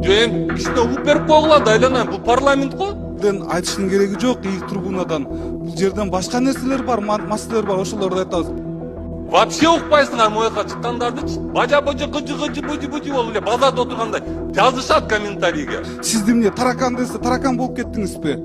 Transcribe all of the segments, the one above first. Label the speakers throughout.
Speaker 1: эми кичине угуп берип койгула да, айланайын, бул парламент го.
Speaker 2: Айтыштын кереги жок, ийик трибунадан. Бул жерден башка нерселер бар, маселелер бар, ошолорду айтабыз.
Speaker 1: Вообще укпайсыңар могу жака чыккандарды, бажа-бажа кыжы болуп эле базарда отургандай жазышат комментарийге.
Speaker 2: Сизди эмне таракан десе, таракан болуп кеттиңизби?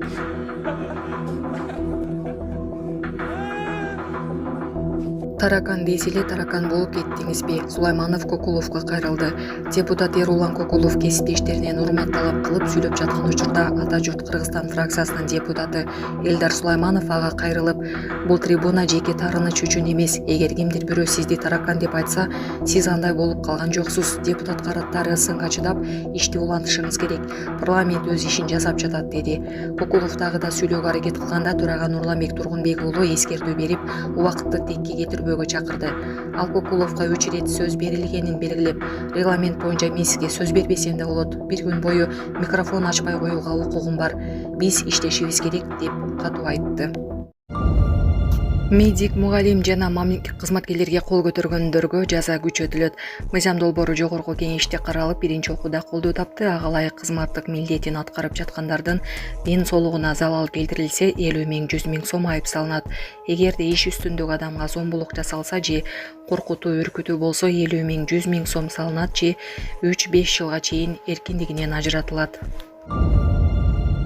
Speaker 3: Таракан дейсиле таракан болуп кеттиңизби? Сулайманов Кокуловго кайрылды. Депутат Эрулан Кокулов кесиптештеринен урмат талап кылып сүйлөп жаткан учурда Ата журт Кыргызстан фракциясынын депутаты Элдар Сулайманов ага кайрылып, бул трибуна жеке таарыныч үчүн эмес, эгер кимдир бирөө сизди таракан деп айтса, сиз андай болуп калган жоксуз. Депутат караттары сынга чыдап, ишти улантышыңыз керек. Парламент өз ишин жасап жатат, деди. Кокулов дагы да сүйлөөгө аракет кылганда төрага Нурламбек Тургунбек уулу эскертүү берип, убакытты текке кетирбөөгө чакырды. Ал Кокуловго 3 ирет сөз берилгенин белгилеп, регламент боюнча мен сизге сөз бербесем да болот. Бир күн бою микрофон ачпай коюуга укугум бар. Биз иштешибиз керек деп катуу айтты. Медик, мугалим жана мамлекеттик кызматкерлерге кол көтөргөндөргө жаза күчөтүлөт. Мыйзам долбоору жогорку кеңеште каралып, биринчи окууда колдоо тапты. Ага ылайык кызматтык милдетин аткарып жаткандардын ден соолугуна залал келтирилсе, 50 миң 100 миң сом айып салынат. Эгерде иш үстүндөгү адамга зомбулук жасалса же коркутуу, үркүтүү болсо 50 миң 100 миң сом салынат же 3-5 жылга чейин эркиндигинен ажыратылат.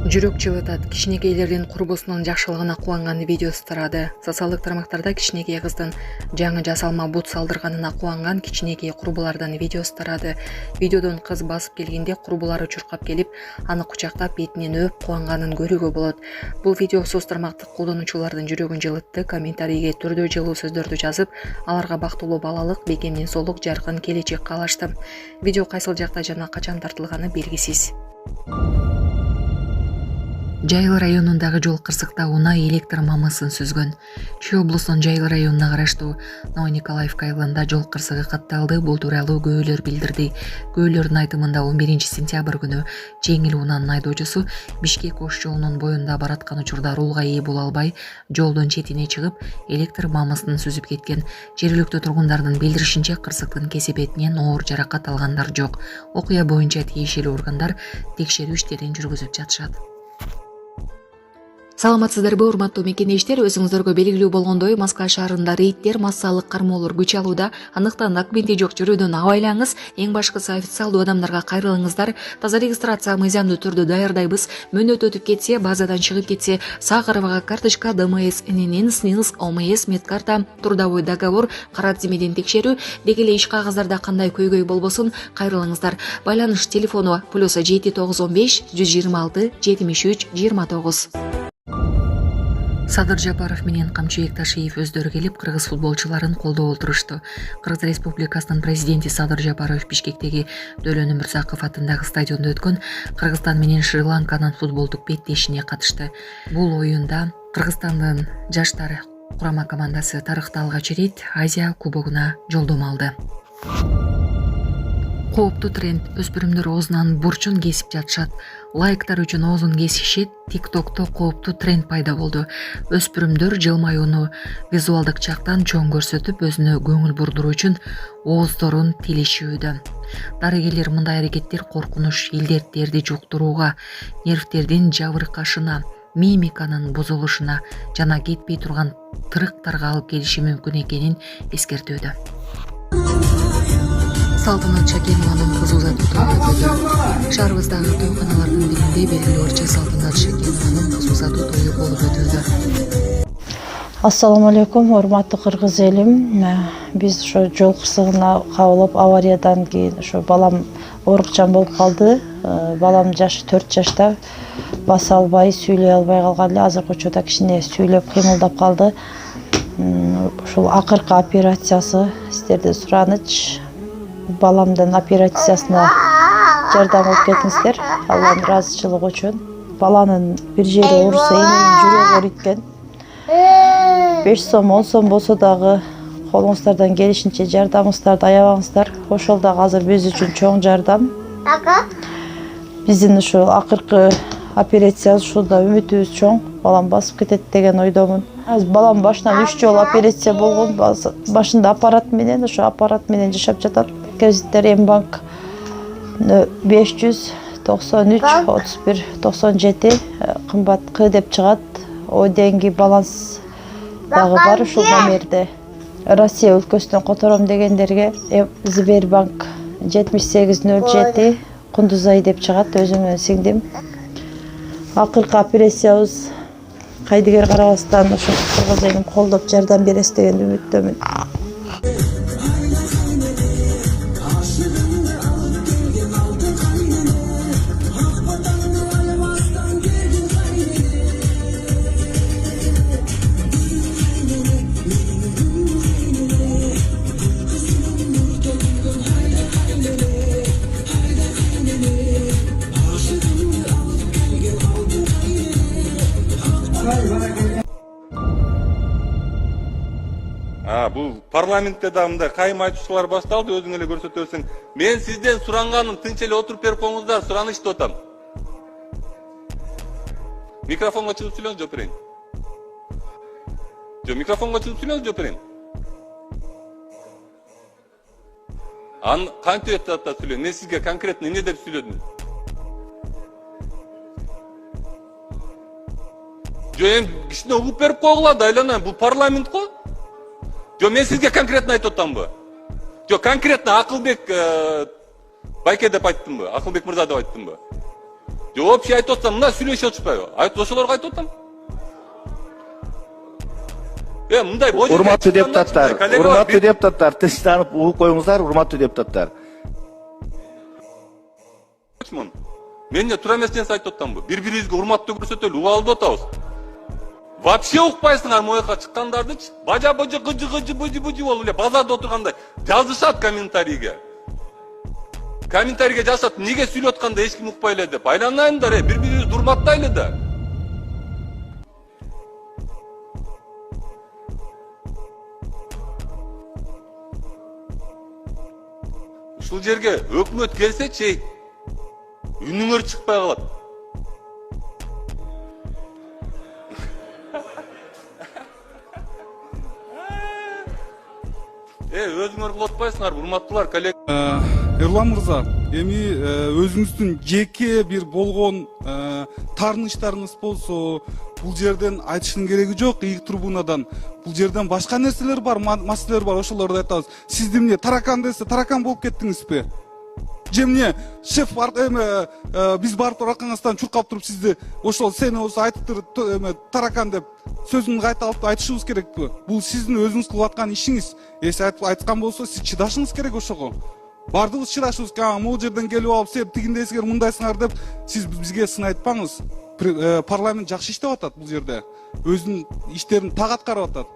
Speaker 3: Жүрөк жылытат. Кичинекейлердин курбусунун жакшылыгына кубанган видеосу тарады. Социалдык тармактарда кичинекей кыздын жаңы жасалма бут салдырганына кубанган кичинекей курбулардан видеосу тарады. Видеодон кыз басып келгенде курбулары чуркап келип, аны кучактап бетинен өп кубанганын көрүүгө болот. Бул видео соц тармактык колдонуучулардын жүрөгүн жылытты. Комментарийге түрдө жылуу сөздөрдү жазып, аларга бактылуу балалык, бекемден соолук, жаркын келечек каалашты. Видео кайсыл жакта жана качан тартылганы белгисиз. Жайыл районундагы жол кырсыкта унаа электр мамысын сүзгөн. Чүй облусунун Жайыл районуна караштуу Новониколаевка айылында жол кырсыгы катталды. Бул тууралуу көөлөр билдирди. Көөлөрдүн айтымында 11 сентябрь күнү жеңил унаанын айдоочусу Бишкек Ош жолунун боюнда бараткан учурда рулга ээ боло албай, жолдун четине чыгып, электр мамысын сүзүп кеткен. Жергиликтүү тургундардын билдиришинче, кырсыктын кесепетинен оор жаракат алгандар жок. Окуя боюнча тиешелүү органдар текшерүү иштерин жүргүзүп жатышат. Саламатсыздарбы, урматтуу мекендештер, өзүңүздөргө белгилүү болгондой, Москва шаарында рейдтер, массалык кармоолор күч алууда. Андыктан документи жок жүрүүдөн абайлаңыз. Эң башкысы официалдуу адамдарга кайрылыңыздар. Таза регистрация мыйзамдуу түрдө даярдайбыз. Мөөнөт өтүп кетсе, базадан чыгып кетсе, Сахарова карточка, ДМС, ННН, СНИЛС, ОМС, медкарта, трудовой договор, кара тизмеден текшерүү, деги эле иш кагаздарда кандай көйгөй болбосун кайрылыңыздар. Байланыш телефону +7 915 126 73 29. Садыр Жапаров менен Камчы Экташиев өздөрү келип, кыргыз футболчуларын колдоп олтурушту. Кыргыз Республикасынын президенти Садыр Жапаров Бишкектеги Дөөлөн Өмүрзаков атындагы стадиондо өткөн Кыргызстан менен Шри-Ланканын футболдук беттешине катышты. Бул оюнда Кыргызстандын жаштар курама командасы тарыхта алгач ирет Азия кубогуна жолдомо алды. Кооптуу тренд: өспүрүмдөр оозунан бурчун кесип жатышат. Лайктар үчүн оозун кесишет. TikTok'то кооптуу тренд пайда болду. Өспүрүмдөр жылмаюуну визуалдык жактан чоң көрсөтүп, өзүнө көңүл бурдуруу үчүн ооздорун тилишүүдө. Дарыгерлер мындай аракеттер коркунуч, илдеттерди жуктурууга, нервтердин жабыркашына, мимиканын бузулушуна жана кетпей турган тырыктарга алып келиши мүмкүн экенин эскертүүдө. Салтанат Шакенованын кызу узатуу тойу өтүүдө. Шаарыбыздагы тойканалардын биринде белгилүү ырчы Салтанат Шакенованын кызу узатуу тою болуп өтүүдө.
Speaker 4: Ассаламу алейкум, урматтуу кыргыз элим. Биз ошо жол кырсыгына кабылып, авариядан кийин ошо балам оорукчан болуп калды. Балам жашы 4 жашта, баса албай, сүйлөй албай калган эле. Азыркы учурда кичине сүйлөп, кыймылдап калды. Ушул акыркы операциясы сиздерден сураныч. Баламдын операциясына жардам кылып кетиңиздер, Алланын ыраазычылыгы үчүн. Баланын бир жери ооруса, эненин жүрөгү ооруйт. 5 сом, 10 сом болсо дагы колуңуздардан келишинче жардамыңыздарды аябаңыздар. Ошол дагы азыр биз үчүн чоң жардам. Биздин ушул акыркы операция ушунда үмүтүбүз чоң. Балам басып кетет деген ойдомун. Балам башынан 3 жолу операция болгон. Башында аппарат менен, ошо аппарат менен жашап жатат. Кредиттер Мбанк 500 93, 31, 97 кымбат К деп чыгат. O денги баланс дагы бар ушул номерде. Россия өлкөсүнөн котором дегендерге Сбербанк 7807 Кундузай деп чыгат, өзүмдүн сиңдим. Акыркы операциябыз кайдыгер карабастан ошо кыргыз элин колдоп жардам бересиз деген үмүттөмүн.
Speaker 1: Бул парламентте да мындай кайым айтуучулар башталды, өзүң эле көрсөтөрсүң. Мен сизден суранганым тынч эле отуруп берип коюңуздар, суранышты атам. Микрофонго чыгып сүйлөңүз, жооп берейин. Микрофонго чыгып сүйлөңүз, жооп берейин. Кантип атат сүйлөйм? Мен сизге конкретно эмне деп сүйлөдүм? Эми кичине угуп берип койгула да, айланайын, бул парламент го. Мен сизге конкретно айтып атамбы? Конкретно Акылбек байке деп айттымбы? Акылбек мырза деп айттымбы? Общий айтып атсам, мына сүйлөшүп атышпайбы? Ошолорго айтып атам. Мындай
Speaker 5: урматтуу депутаттар, тынчтанып угуп коюңуздар, урматтуу депутаттар.
Speaker 1: Мен эмне туура эмес нерсе айтып атамбы? Бири-бирибизге урматтуу көрсөтөлү, угуп алып атабыз. Вообще укпайсыңар моюнка чыккандардычы? Бажа-бажа кыжы-кыжы быжы-быжы болуп эле базарда отургандай жазышат комментарийге. Комментарийге жазышат, неге сүйлөп атканда эч ким укпай эле деп. Айланайындар, бири-бирибизди урматтайлы да. Ушул жерге өкмөт келсечи, үнүңөр чыкпай калат. Өзүңөр кылып атпайсыңар, урматтуулар, коллега.
Speaker 2: Эрлан мырза, эми өзүңүздүн жеке бир болгон таарыныштарыңыз болсо, бул жерден айтыштын кереги жок, ийик трибунадан. Бул жерден башка нерселер бар, маселелер бар, ошолорду айтабыз. Сиз эмне таракан десе, таракан болуп кеттиңизби? Же эмне шеф биз барып аркаңыздан чуркап туруп сизди ошол сени болсо айтып таракан деп сөзүн кайта алып айтышыбыз керекпи? Бул сиздин өзүңүз кылып аткан ишиңиз. Эси айткан болсо сиз чыдашыңыз керек ошого. Бардыгыбыз чыдашыбыз керек. Могул жерден келип алып, сен тигиндейсиңер, мындайсыңар деп сиз бизге сын айтпаңыз. Парламент жакшы иштеп атат бул жерде. Өзүнүн иштерин так аткарып атат.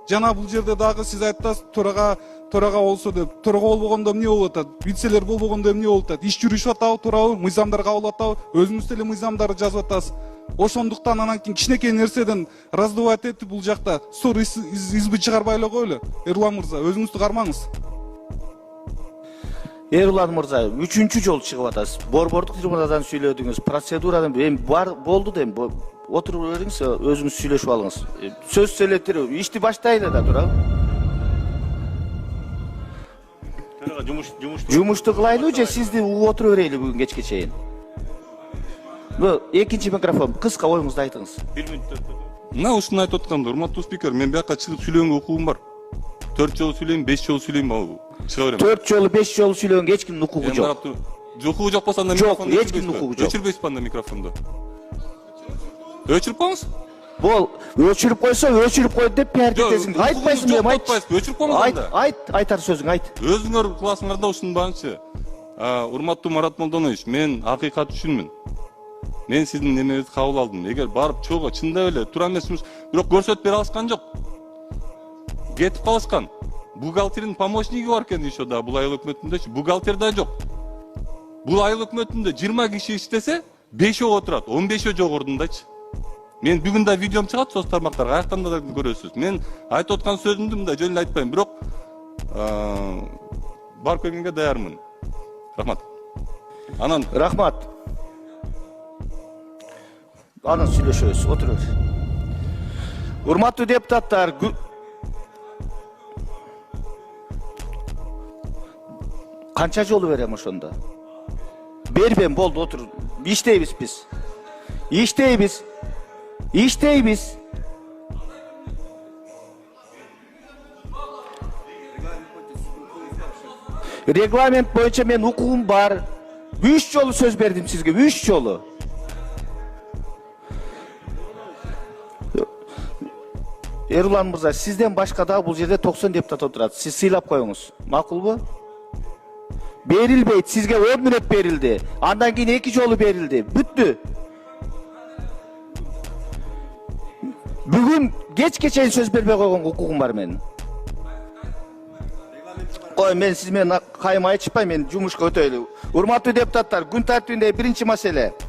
Speaker 2: Жана бул жерде дагы сиз айтасыз, төрага болсо деп, төрага болбогондо эмне болуп атат? Вицелер болбогондо эмне болуп атат? Иш жүрүшүп атабы, туурабы? Мыйзамдар кабыл атабы? Өзүңүз деле мыйзамдарды жазып атасыз. Ошондуктан анан кийин кичинекей нерседен раздувать этип бул жакта ссор избы чыгарбай эле коелу. Эрлан мырза, өзүңүздү кармаңыз.
Speaker 5: Эрлан мырза, 3-чү жолу чыгып атасыз. Борбордук трибунадан сүйлөдүңүз, процедурадан эми болду да эми отуруп бериңиз, өзүңүз сүйлөшүп алыңыз. Сөз сөйлөтүрүп, ишти баштайлы да, туурабы? Жумушту кылайлы же сизди угуп отура берели бүгүн кечке чейин? Экинчи микрофон, кыска оюңузду айтыңыз.
Speaker 1: 1 мүнөттө. Мына ушуну айтып атканда, урматтуу спикер, мен бияка чыгып сүйлөгөнгө укугум бар. 4 жолу сүйлөйм, 5 жолу сүйлөйм, чыга берем.
Speaker 5: 4 жолу, 5 жолу сүйлөгөнгө эч кимдин укугу жок.
Speaker 1: Укугу жок болсо анда микрофонду
Speaker 5: жок, эч кимдин укугу жок.
Speaker 1: Өчүрбөйсүзбү анда микрофонду? Өчүрүп коюңуз.
Speaker 5: Бол, өчүрүп койсо, өчүрүп койду деп пиар кетесиң. Айтпайсың эми,
Speaker 1: өчүрүп коюңуз анда.
Speaker 5: Айтар сөзүң айт.
Speaker 1: Өзүңөр кыласыңар да ушунун баанчы. Урматтуу Марат Молдонович, мен акыйкат үчүнмүн. Мен сиздин немеңизди кабыл алдым. Эгер барып чогуу чындап эле туура эмес жумуш, бирок көрсөтүп бере алышкан жок. Кетип калышкан. Бухгалтердин помощниги бар экен еще да, бул айыл өкмөтүндөчү. Бухгалтер да жок. Бул айыл өкмөтүндө 20 киши иштесе, 5 отурат, 15 жок ордундачы. Мен бүгүн да видеом чыгат соц тармактарга, аяктан да көрөсүз. Мен айтып аткан сөзүмдү мындай жөн эле айтпайм, бирок барып келгенге даярмын. Рахмат. Анан
Speaker 5: рахмат. Анан сүйлөшөбүз, отуруп. Урматтуу депутаттар, канча жолу берем ошондо? Berben boldu otur. İşteybiz biz. İşteybiz. İşteybiz. Reglament boyunca men hukukum var. 3 yolu söz verdim sizge. 3 yolu. Erulan Mırza, sizden başka da bu yerde 90 deputat oturadi. Siz sıylap koyunuz. Makul bu? Berilbeyt, sizge 10 minut berildi. Andan keyin 2 jolu berildi. Büttü. Bugün geç söz bermey koygan hukukum var menin. Koy, men siz meni kayma aytышпай, men жумушка өтөйлү. Урматтуу депутаттар, күн тартибинде биринчи маселе